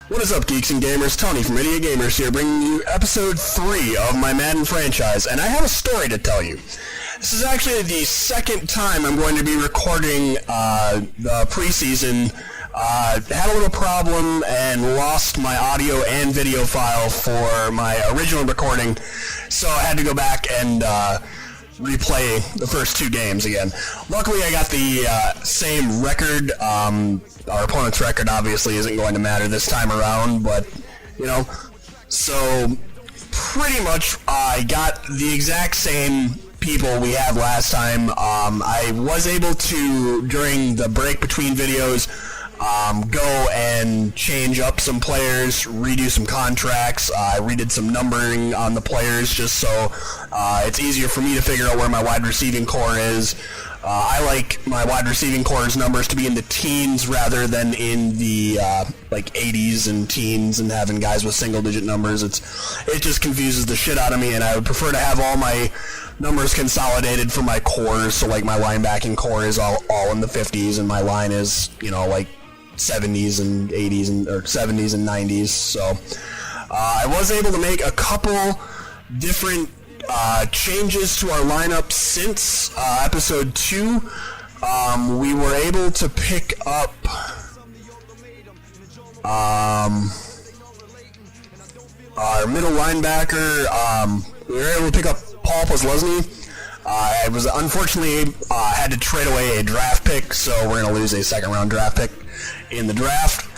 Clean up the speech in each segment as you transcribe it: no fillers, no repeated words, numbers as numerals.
What is up, geeks and gamers? Tony from Idiot Gamers here, bringing you episode 3 of my Madden franchise, and I have a story to tell you. This is actually the second time I'm going to be recording the preseason. Had a little problem and lost my audio and video file for my original recording, so I had to go back and replay the first 2 games again. Luckily, I got the same record. Our opponent's record obviously isn't going to matter this time around, but, you know, so pretty much I got the exact same people we had last time. I was able to, during the break between videos, go and change up some players, redo some contracts. I redid some numbering on the players just so it's easier for me to figure out where my wide receiving core is. I like my wide receiving core's numbers to be in the teens rather than in the like 80s and teens and having guys with single-digit numbers. It just confuses the shit out of me, and I would prefer to have all my numbers consolidated for my cores. So like my linebacking core is all in the 50s, and my line is, you know, like 70s and 80s and or 70s and 90s. So I was able to make a couple different changes to our lineup since episode 2. We were able to pick up our middle linebacker. We were able to pick up Paul Posluszny. I was unfortunately had to trade away a draft pick, so we're going to lose a second-round draft pick in the draft.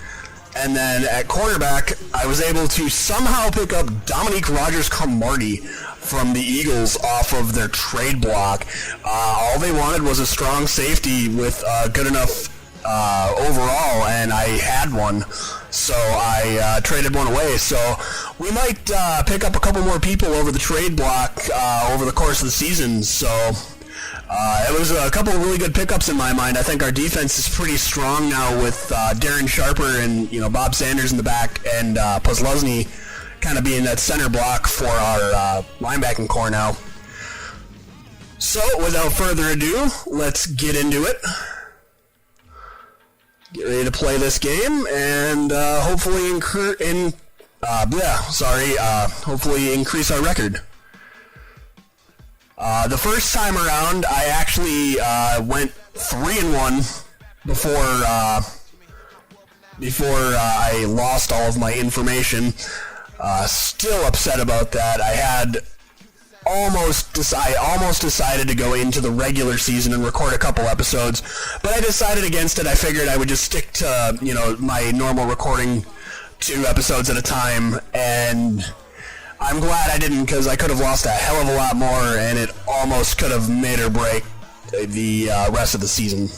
And then at quarterback, I was able to somehow pick up Dominique Rodgers-Cromartie from the Eagles off of their trade block. All they wanted was a strong safety with good enough overall, and I had one, so I traded one away. So we might pick up a couple more people over the trade block over the course of the season. So it was a couple of really good pickups in my mind. I think our defense is pretty strong now with Darren Sharper and Bob Sanders in the back, and Posluszny kind of being that center block for our linebacking core now. So without further adu, let's get into it. Get ready to play this game and hopefully hopefully increase our record. The first time around, I actually went 3-1 before I lost all of my information. Still upset about that. I almost decided to go into the regular season and record a couple episodes, but I decided against it. I figured I would just stick to my normal recording 2 episodes at a time, and I'm glad I didn't, because I could have lost a hell of a lot more, and it almost could have made or break the rest of the season.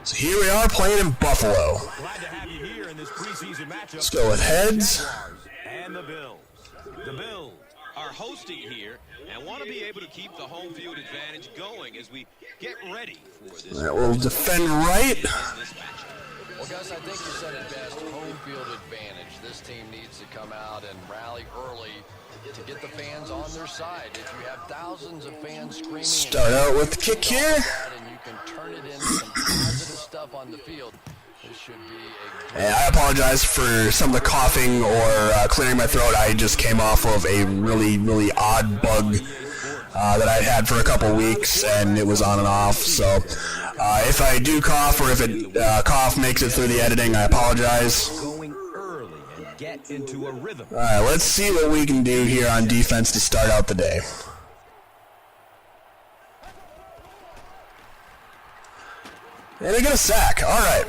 So here we are playing in Buffalo. Glad to have you here in this preseason matchup. Let's go with heads. And the Bills. The Bills are hosting here and want to be able to keep the home field advantage going as we get ready for this. All right, we'll defend right. Well, Gus, I think you said it best, home field advantage. This team needs to come out and rally early to get the fans on their side. If you have thousands of fans screaming, Start out with the kick here. And you can turn it into some positive stuff on the field, this should be a And I apologize for some of the coughing or clearing my throat. I just came off of a really, really odd bug that I'd had for a couple weeks, and it was on and off. So if I do cough, or if it cough makes it through the editing, I apologize. Going early and get into a rhythm. All right, let's see what we can do here on defense to start out the day. And I get a sack. All right.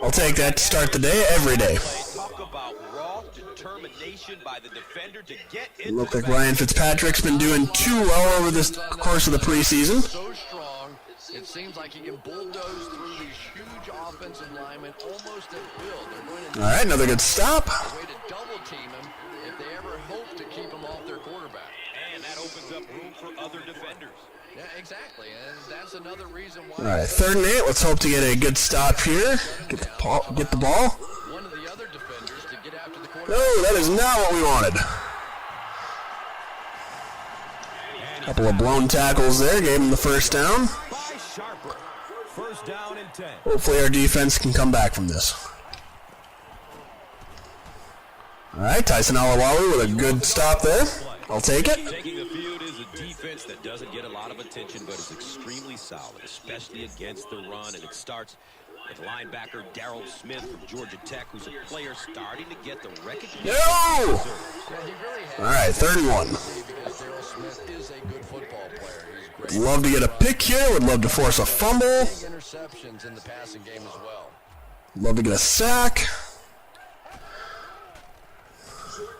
I'll take that to start the day every day. Talk about raw determination by the defender to get into Look like Ryan Fitzpatrick's been doing too well over this course of the preseason. so strong, it seems like he can bulldoze through these huge offensive linemen almost at will. They're going to All right, another good stop. way to double team him if they ever hope to keep him off their quarterback. and that opens up room for other defenders. Yeah, exactly, and that's another reason why. All right, 3rd and 8. Let's hope to get a good stop here. Get the ball. One of the other defenders to get after the quarterback. No, that is not what we wanted. Couple of blown tackles there, gave him the first down. By Sharper. First down and Hopefully our defense can come back from this. All right, Tyson Alawalu with a good stop there. I'll take it. Taking the field is a defense that doesn't get a lot of attention, but is extremely solid, especially against the run. And it starts with linebacker Darryl Smith from Georgia Tech, who's a player starting to get the recognition. No! All right, 3rd and 1. Darryl Smith is a good football player. He's great. Love to get a pick here. Would love to force a fumble. Interceptions in the passing game as well. Love to get a sack.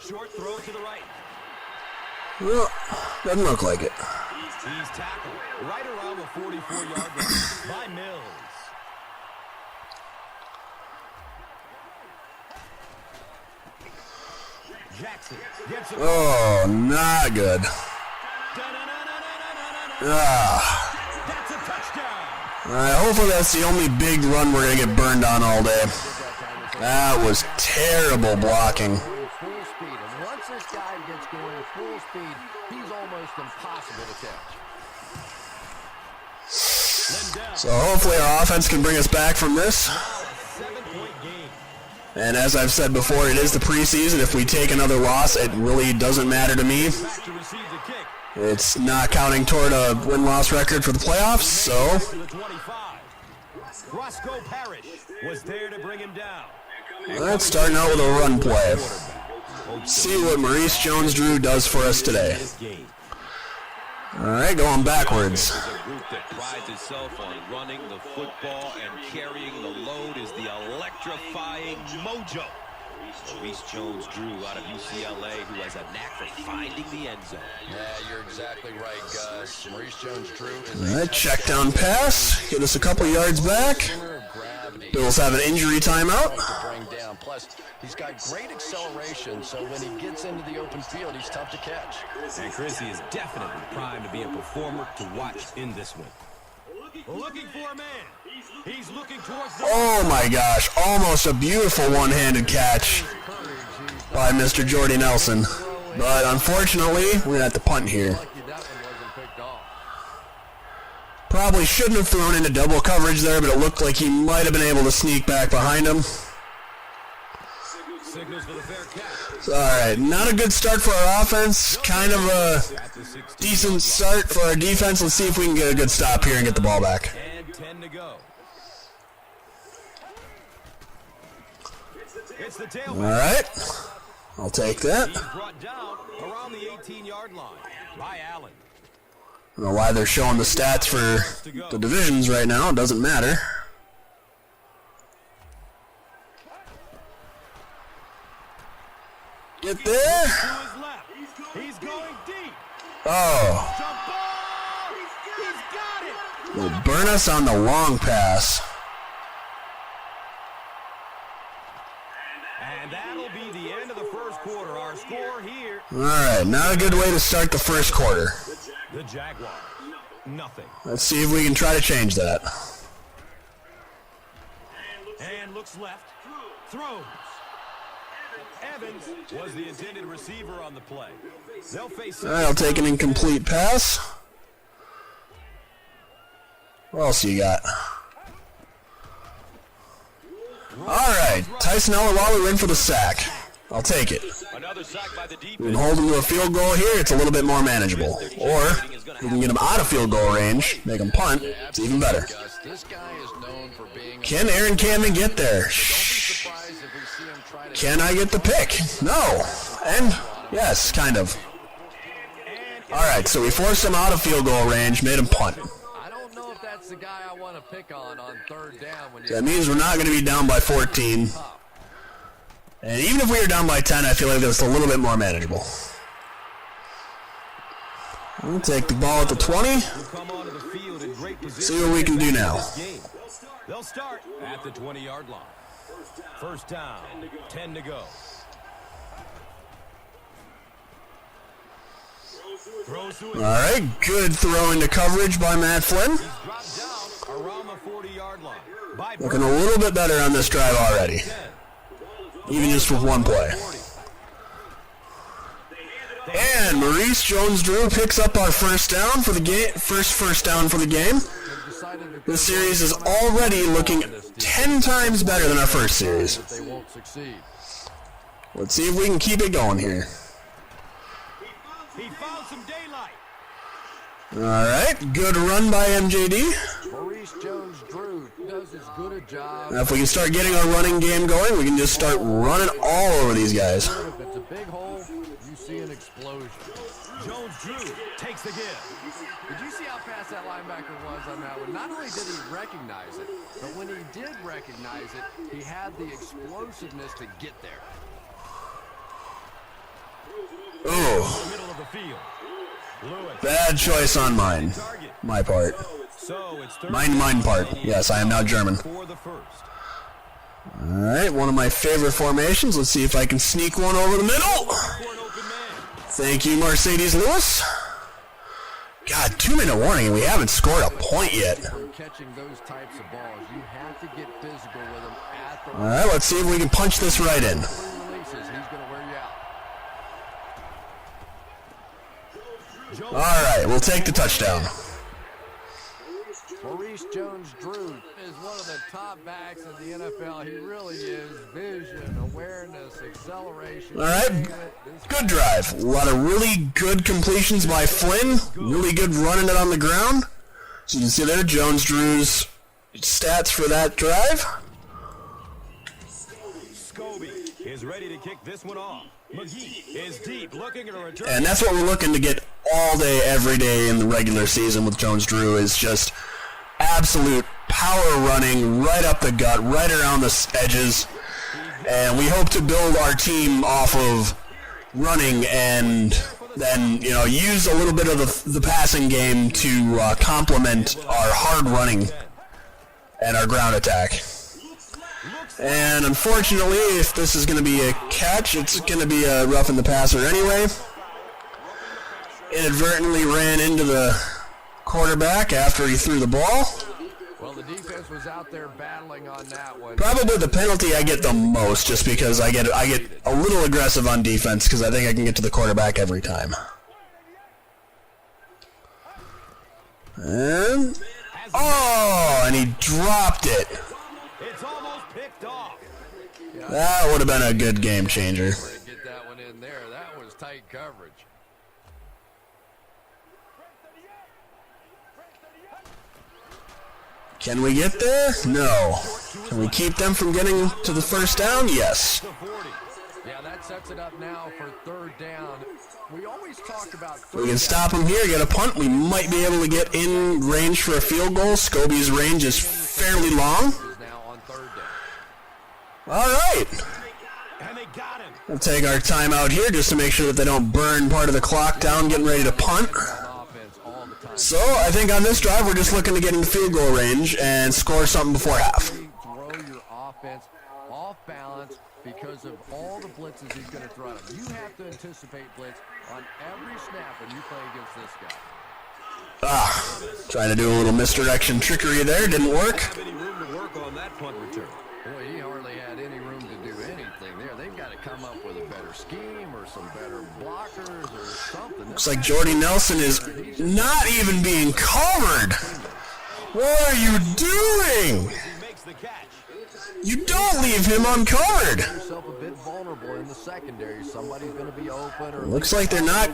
Short throw to the right. Well, doesn't look like it. He's tackled right around the 44-yard line by Mills. Jackson gets it. Oh, not good. That's a touchdown. All right, hopefully that's the only big run we're going to get burned on all day. That was terrible blocking. Full speed, and once this guy gets going full speed, he's almost impossible to catch. So hopefully our offense can bring us back from this. 7-point game. And as I've said before, it is the preseason. If we take another loss, it really doesn't matter to me. Back to receive the kick. It's not counting toward a win-loss record for the playoffs, so To the 25. Roscoe Parrish was there to bring him down. let's start out with a run play. See what Maurice Jones-Drew does for us today. All right, going backwards. There's a group that prides itself on running the football and carrying the load is the electrifying mojo. Maurice Jones-Drew out of UCLA, who has a knack for finding the end zone. Yeah, you're exactly right, Gus. Maurice Jones-Drew is All right, check down pass. Get us a couple yards back. center of gravity. Bills have an injury timeout. To bring down. Plus, he's got great acceleration, so when he gets into the open field, he's tough to catch. And Chrissy is definitely primed to be a performer to watch in this one. Looking for a man. He's looking towards the... Oh my gosh, almost a beautiful one-handed catch by Mr. Jordy Nelson. But unfortunately, we're going to have to punt here. Lucky that one wasn't picked off. Probably shouldn't have thrown into double coverage there, but it looked like he might have been able to sneak back behind him. Signals for the fair catch. Alright, not a good start for our offense. Kind of a At the 16. decent start for our defense. Let's see if we can get a good stop here and get the ball back. And 10 to go. It's the tailback. Alright, I'll take that. He's brought down around the 18-yard line by Allen. I don't know why they're showing the stats for the divisions right now. It doesn't matter. Get there. To his left. He's going deep. Oh, Jump ball. He's got it. will burn us on the long pass. And that'll be the end of the first quarter. Our score here. Alright, not a good way to start the first quarter. The Jaguars. Nothing. Let's see if we can try to change that. And looks left. Throws. Evans was the intended receiver on the play. They'll face... Alright, I'll take an incomplete pass. What else you got? Alright, Tyson Alawalu in for the sack. I'll take it. Another sack by the defense. We can hold him to a field goal here, it's a little bit more manageable. Or, we can get him out of field goal range, make him punt, it's even better. Gus, this guy is known for being... Can Aaron Camden get there? Don't be surprised if we see him try to... Can I get the pick? No. And, yes, kind of. Alright, so we forced him out of field goal range, made him punt. I don't know if that's the guy I want to pick on third down. When That means we're not going to be down by 14. And even if we were down by 10, I feel like that's a little bit more manageable. We'll take the ball at the 20. Come onto the field in great position. See what we can do now. They'll start at the 20-yard line. First down, 10 to go. Throws to it. All right, good throw into coverage by Matt Flynn. Dropped down around the 40-yard line. By Looking a little bit better on this drive already, 10. even just with one play. And Maurice Jones-Drew picks up our first down for the game. First down for the game. This series is already looking 10 times better than our first series. Let's see if we can keep it going here. He found some daylight. Alright, good run by MJD. Now if we can start getting our running game going, we can just start running all over these guys. If it's a big hole, you see an explosion. Jones-Drew takes the give. Did you see how fast that linebacker was on that one? Not only did he recognize it, but when he did recognize it, he had the explosiveness to get there. Oh, Middle of the field. Lewis. bad choice on mine. My part. So it's Mine part. Yes, I am now German. for the first. Alright, one of my favorite formations. Let's see if I can sneak one over the middle. For an open man. Thank you, Mercedes Lewis. God, 2-minute warning and we haven't scored a point yet. From catching those types of balls, you have to get physical with them at the Alright, let's see if we can punch this right in. releases. He's going to wear you out. Alright, we'll take the touchdown. Maurice Jones-Drew is one of the top backs in the NFL. He really is. Vision, awareness, acceleration. Alright, good drive. A lot of really good completions by Flynn. Really good running it on the ground. So you can see there, Jones-Drew's stats for that drive. Scobie is ready to kick this one off. McGee is deep, looking at a return. And that's what we're looking to get all day, every day in the regular season with Jones-Drew is just absolute power running right up the gut, right around the edges. And we hope to build our team off of running and then, you know, use a little bit of the passing game to complement our hard running and our ground attack. And unfortunately, if this is going to be a catch, it's going to be a roughing the passer anyway. Inadvertently ran into the quarterback after he threw the ball. Well, the defense was out there battling on that one. Probably the penalty I get the most, just because I get a little aggressive on defense because I think I can get to the quarterback every time. And and he dropped it. It's almost picked off. That would have been a good game changer. Get that one in there. That was tight coverage. Can we get there? No. Can we keep them from getting to the first down? Yes. Yeah, that sets it up now for third down. We always talk about third We can stop them here, get a punt. We might be able to get in range for a field goal. Scobie's range is fairly long. now on third down. All right. And they got him. We'll take our time out here just to make sure that they don't burn part of the clock down getting ready to punt. Offense all the time. So I think on this drive we're just looking to get into field goal range and score something before half. Throw your offense off balance because of all the blitzes he's going to throw at him. You have to anticipate blitz on every snap when you play against this guy. Trying to do a little misdirection trickery there. Didn't work. Have any room to work on that punt return? Boy, he hardly had any room to do anything there. They've got to come up with a better scheme or some better blockers or something. Looks like Jordy Nelson is not even being covered. What are you doing? He makes the catch. You don't leave him uncovered. Yourself a bit vulnerable in the secondary. Somebody's going to be open. Or Looks like they're not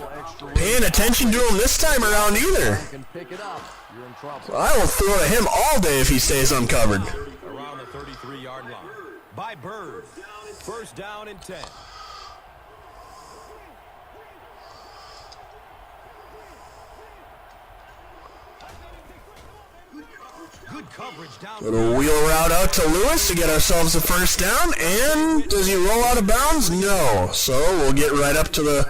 paying attention to him this time around either. you can pick it up. You're in trouble. I will throw to him all day if he stays uncovered. Around the 33-yard line. By Bird. First down and 10. Good coverage down. Little wheel route out to Lewis to get ourselves a first down. And does he roll out of bounds? No. So we'll get right up to the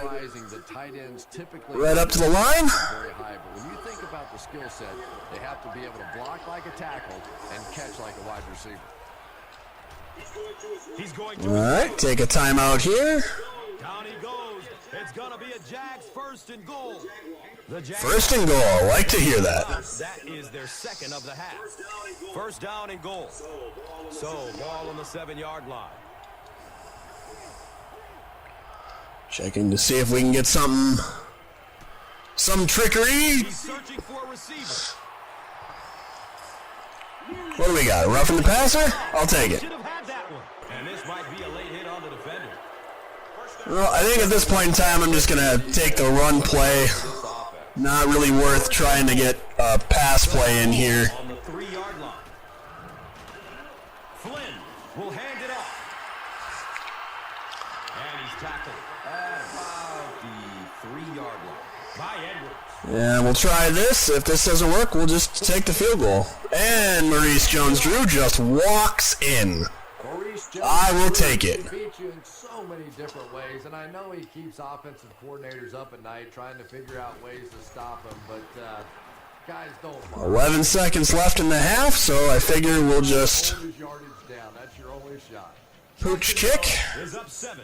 The tight ends typically line. very high, but when you think about the skill set, they have to be able to block like a tackle and catch like a wide receiver. He's going to All right, take a timeout here. down he goes. It's going to be a Jags first and goal. The Jags First and goal. I like to hear that. That is their second of the half. First down and goal. So, ball on the 7-yard line. Checking to see if we can get some trickery. He's searching for a receiver. What do we got? Roughing the passer? I'll take it. Should have had that one. And this might be a late hit on the defender. Well, I think at this point in time, I'm just going to take the run play. Not really worth trying to get a pass play in here. On the 3-yard line. Flynn will hand it off. And he's tackled at about the 3-yard line by Edwards. And we'll try this. If this doesn't work, we'll just take the field goal. And Maurice Jones-Drew just walks in. I will take it. He beats you in so many different ways, and I know he keeps offensive coordinators up at night trying to figure out ways to stop him, but guys don't. 11 seconds left in the half, so I figure we'll just Hold his yardage down. That's your only shot. pooch kick. Is up 7.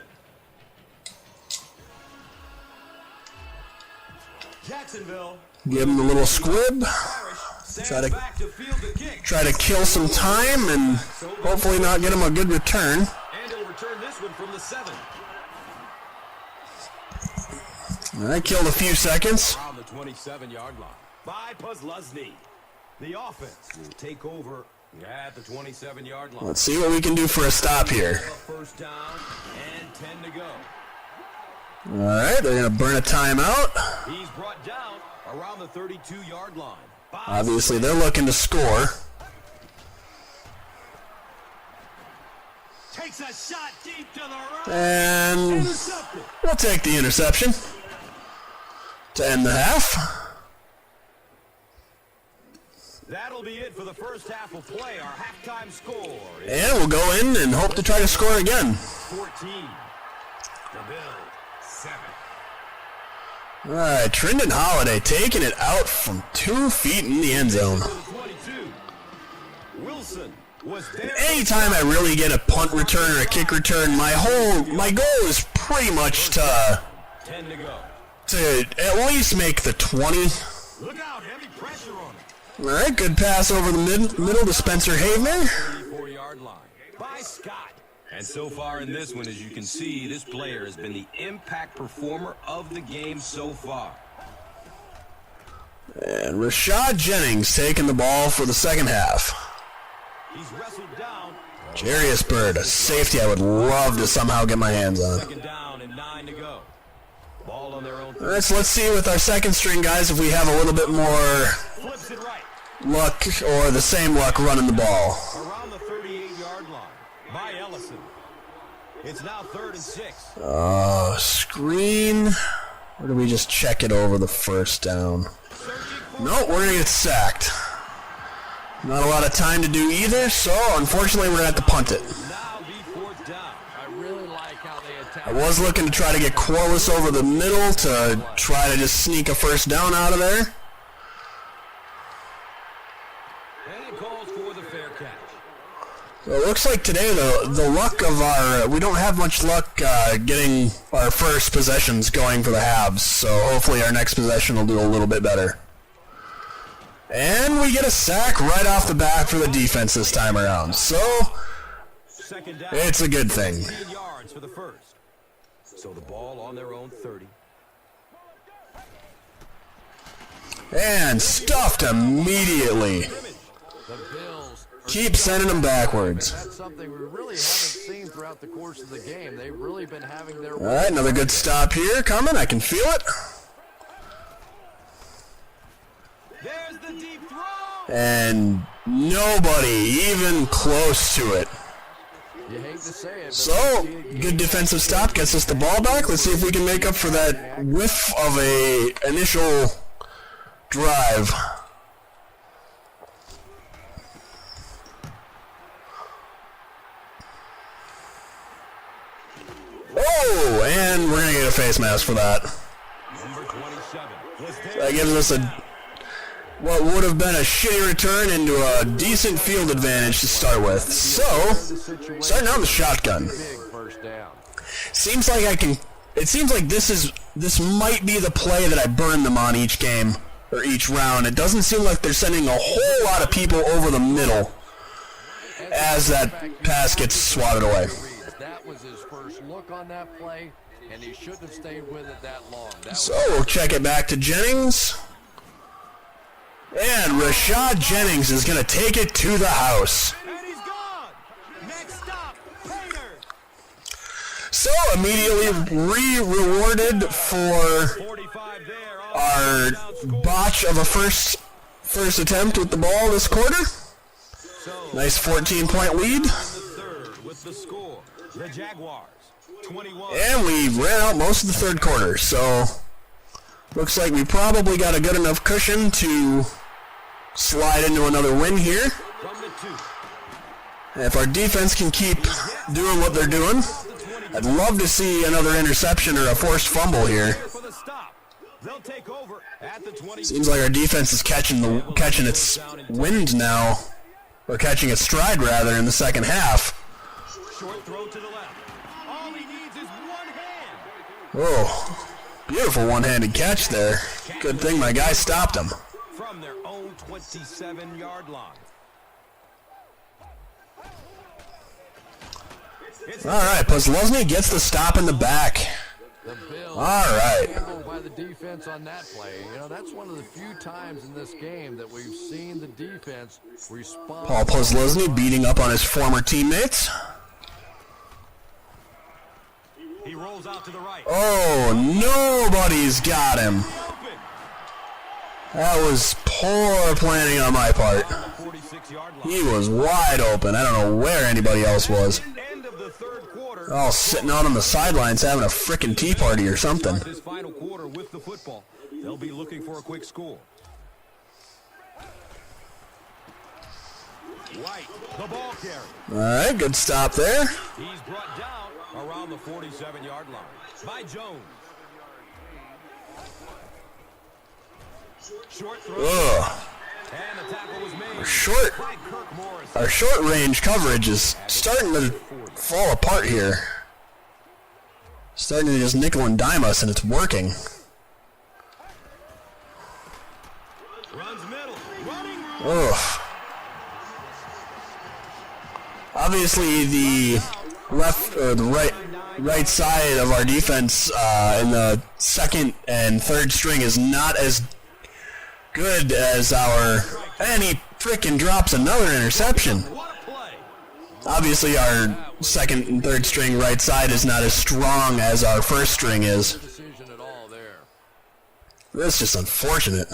Jacksonville. Give him a little squib. Stands back to field the kick. Try to kill some time and hopefully not get him a good return. And he'll return this one from the 7. I killed a few seconds. Around the 27-yard line by Puzlesny. The offense will take over at the 27-yard line. Let's see what we can do for a stop here. First down and 10 to go. All right, they're going to burn a timeout. He's brought down around the 32-yard line. Obviously, they're looking to score. Takes a shot deep to the right. And Intercepted. we'll take the interception to end the half. That'll be it for the first half of play. Our halftime score is And we'll go in and hope to try to score again. 14. The Bills 7. All right, Trendon Holiday taking it out from 2 feet in the end zone. 22. Wilson was there. Anytime I really get a punt return or a kick return, my goal is pretty much to 10 to go. at least make the 20. Look out, heavy pressure on it. All right, good pass over the middle to Spencer Havener. 34-yard line by Scott. And so far in this one, as you can see, this player has been the impact performer of the game so far. And Rashad Jennings taking the ball for the second half. He's wrestled down. Jarius Byrd, a safety I would love to somehow get my hands on. Second down and 9 to go. Ball on their own. All right, so let's see with our second string guys if we have a little bit more Flips it right. luck or the same luck running the ball. Around the 38-yard line by Ellison. It's now 3rd and 6. Screen. Or do we just check it over the first down? No, we're going to get sacked. Not a lot of time to do either, so unfortunately we're going to have to punt it. Now be 4th down. I really like how they attack. I was looking to try to get Corliss over the middle to try to just sneak a first down out of there. And it calls for the fair catch. So it looks like today the luck of we don't have much luck getting our first possessions going for the halves, so hopefully our next possession will do a little bit better. And we get a sack right off the bat for the defense this time around, so Second down. it's a good thing. 15 yards for the first. So the ball on their own 30. And stuffed immediately. The Bills Keep sending them backwards. That's something we really haven't seen throughout the course of the game. They've really been having their All right, another good stop here coming. I can feel it. There's the deep throw. And nobody even close to it. You hate to say it, but So, good defensive stop gets us the ball back. Let's see if we can make up for that whiff of a initial drive. Oh, and we're going to get a face mask for that. Number 27 was there. That gives us what would have been a shitty return into a decent field advantage to start with. So, starting out with the shotgun. big first down. Seems like it seems like this might be the play that I burn them on each game or each round. It doesn't seem like they're sending a whole lot of people over the middle as that pass gets swatted away. That was his first look on that play, and he shouldn't have stayed with it that long. So we'll check it back to Jennings. And Rashad Jennings is going to take it to the house. And he's gone. Next stop, Painter. So immediately rewarded for 45 there. our botch of a first attempt with the ball this quarter. Nice 14-point lead. The third with the score. The Jaguars, 21. And we ran out most of the third quarter, so looks like we probably got a good enough cushion to slide into another win here. From the 2. If our defense can keep doing what they're doing, I'd love to see another interception or a forced fumble here. For the stop. They'll take over at the 20. Seems like our defense is catching its wind now, or catching its stride rather, in the second half. Short throw to the left. All he needs is one hand. Oh, beautiful one-handed catch there. Good thing my guy stopped him. From their own 27-yard line. All right, Posluszny gets the stop in the back. The Bills All right. handled by the defense on that play. You know, that's one of the few times in this game that we've seen the defense respond. Paul Posluszny beating up on his former teammates. He rolls out to the right. Oh, nobody's got him. That was poor planning on my part. 46-yard line. He was wide open. I don't know where anybody else was. End of the third quarter. All sitting out on the sidelines having a frickin' tea party or something. This final quarter with the football. They'll be looking for a quick score. White, the ball carrier. All right, good stop there. He's brought down around the 47-yard line by Jones. Short throw. Ugh. And the tackle was made. Short. by Kirk Morris. Our short range coverage is starting to fall apart here. Starting to just nickel and dime us, and it's working. Runs middle. Running. Ugh. Obviously, the left or the right side of our defense in the second and third string is not as good as our. And he frickin' drops another interception. What a play. Obviously, our second and third string right side is not as strong as our first string is. Decision at all there. That's just unfortunate.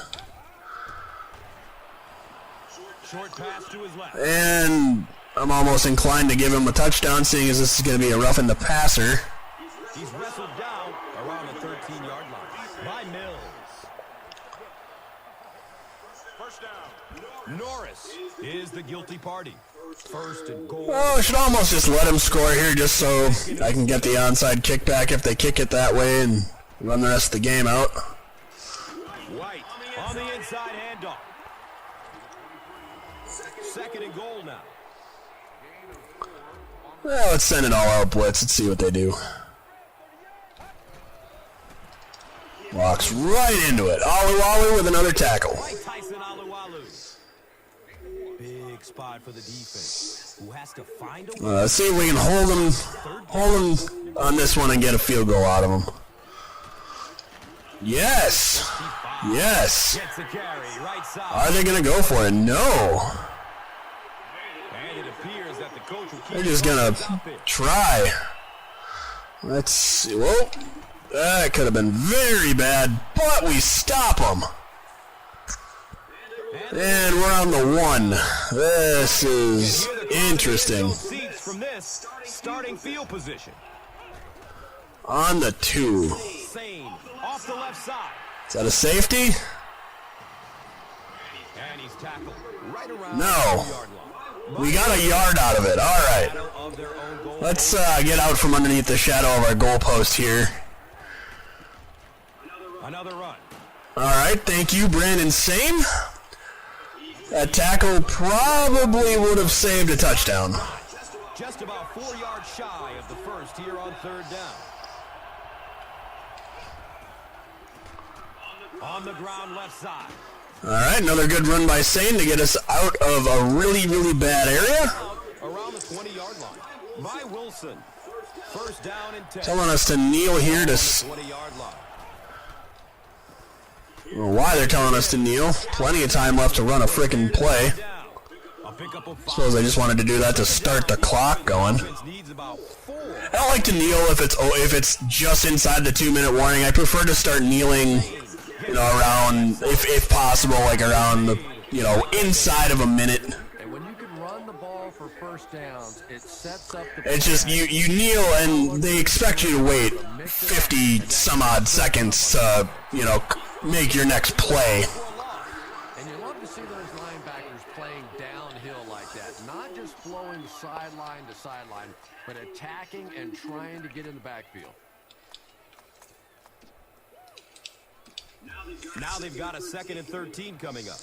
Short pass to his left. And I'm almost inclined to give him a touchdown, seeing as this is going to be a roughing the passer. He's wrestled down around the 13-yard line by Mills. First down. Norris is the guilty party. First and goal. Oh, I should almost just let him score here just so I can get the onside kickback if they kick it that way and run the rest of the game out. White on the inside handoff. Second and goal now. Well, let's send it all out blitz. Let's see what they do. Walks right into it. Alualu with another tackle. Tyson Alualu. Big spot for the defense, who has to find a way. Let's see if we can hold him on this one and get a field goal out of him. Yes. Yes. Gets the carry, right side. Are they going to go for it? No. And it appears that the coach will keep They're just going to try. Let's see. Whoa. That could have been very bad, but we stop them. And we're on the 1. This is interesting. Seats from this starting field position. On the 2. Sane off the left side. Is that a safety? And he's tackled right around No. the yard line. We got a yard out of it. All right. Of their own goal. Let's get out from underneath the shadow of our goalpost here. Another run. All right. Thank you, Brandon Sane. That tackle probably would have saved a touchdown. Just about 4 yards shy of the first here on third down. On the ground left side. All right, another good run by Sane to get us out of a really, really bad area. Around the 20-yard line. By Wilson. First down and 10. Telling us to kneel here to... 20-yard line. I don't know why they're telling us to kneel. Plenty of time left to run a frickin' play. Suppose I just wanted to do that to start the clock going. I don't like to kneel if it's just inside the 2-minute warning. I prefer to start kneeling, around, if possible, like around the, inside of a minute. And when you can run the ball for first downs, it sets up the... It's just, you kneel and they expect you to wait 50 some odd seconds to, make your next play. And you love to see those linebackers playing downhill like that, not just flowing sideline to sideline, but attacking and trying to get in the backfield. Now they've got a 2nd and 13 coming up.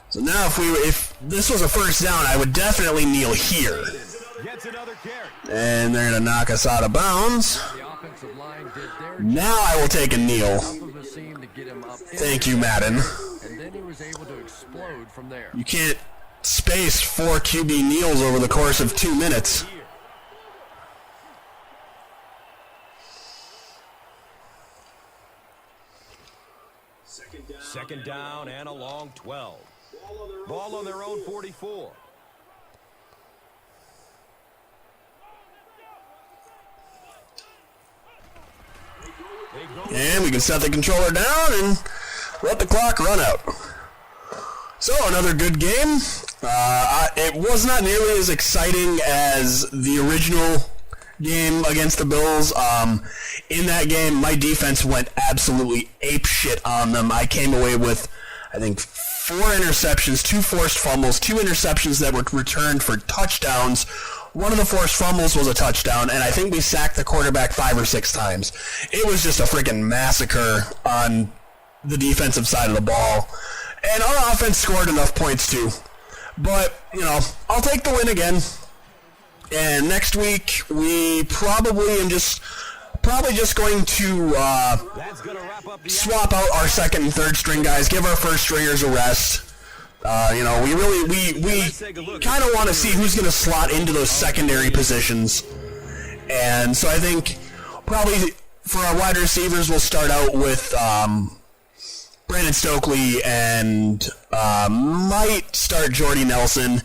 So now if this was a first down, I would definitely kneel here. Gets another carry. And they're going to knock us out of bounds. Now I will take a kneel. Thank you, Madden. And then he was able to explode from there. You can't space 4 QB kneels over the course of 2 minutes. Second down and a long 12. Ball on their own 44. And we can set the controller down and let the clock run out. So, another good game. It was not nearly as exciting as the original game against the Bills. In that game, my defense went absolutely apeshit on them. I came away with, I think, 4 interceptions, 2 forced fumbles, 2 interceptions that were returned for touchdowns. One of the forced fumbles was a touchdown, and I think we sacked the quarterback 5 or 6 times. It was just a freaking massacre on the defensive side of the ball. And our offense scored enough points too. But, I'll take the win again. And next week, we probably just going to swap out our 2nd and 3rd string guys, give our 1st stringers a rest. We kind of want to see who's going to slot into those secondary positions. And so I think probably for our wide receivers, we'll start out with Brandon Stokely and might start Jordy Nelson.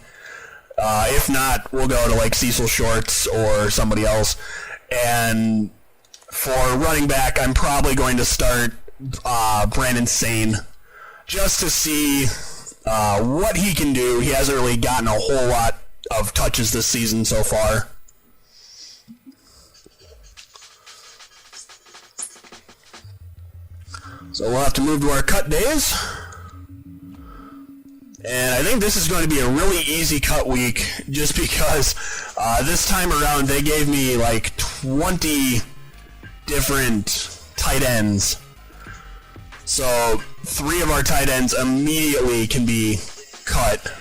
If not, we'll go to like Cecil Shorts or somebody else. And for running back, I'm probably going to start Brandon Sane just to see what he can do. He hasn't really gotten a whole lot of touches this season so far. So we'll have to move to our cut days. And I think this is going to be a really easy cut week just because this time around they gave me like 20 different tight ends. So 3 of our tight ends immediately can be cut.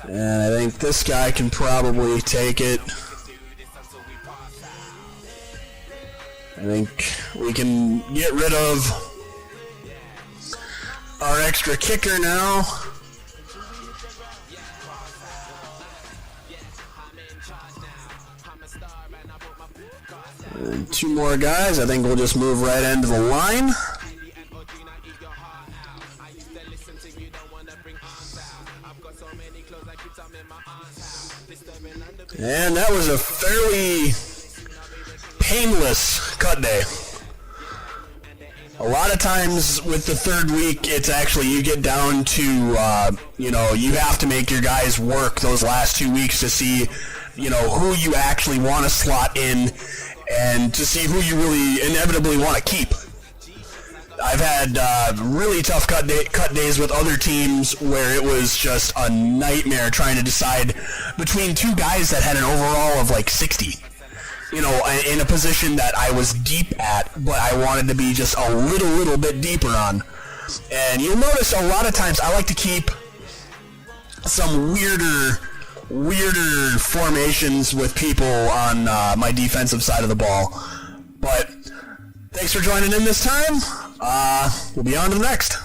And I think this guy can probably take it. I think we can get rid of our extra kicker now. And 2 more guys. I think we'll just move right into the line. And that was a fairly painless cut day. A lot of times with the 3rd week, it's actually you get down to, you have to make your guys work those last 2 weeks to see, who you actually want to slot in and to see who you really inevitably want to keep. I've had really tough cut days with other teams where it was just a nightmare trying to decide between 2 guys that had an overall of like 60. In a position that I was deep at, but I wanted to be just a little bit deeper on. And you'll notice a lot of times I like to keep some weirder formations with people on my defensive side of the ball. But thanks for joining in this time. We'll be on to the next.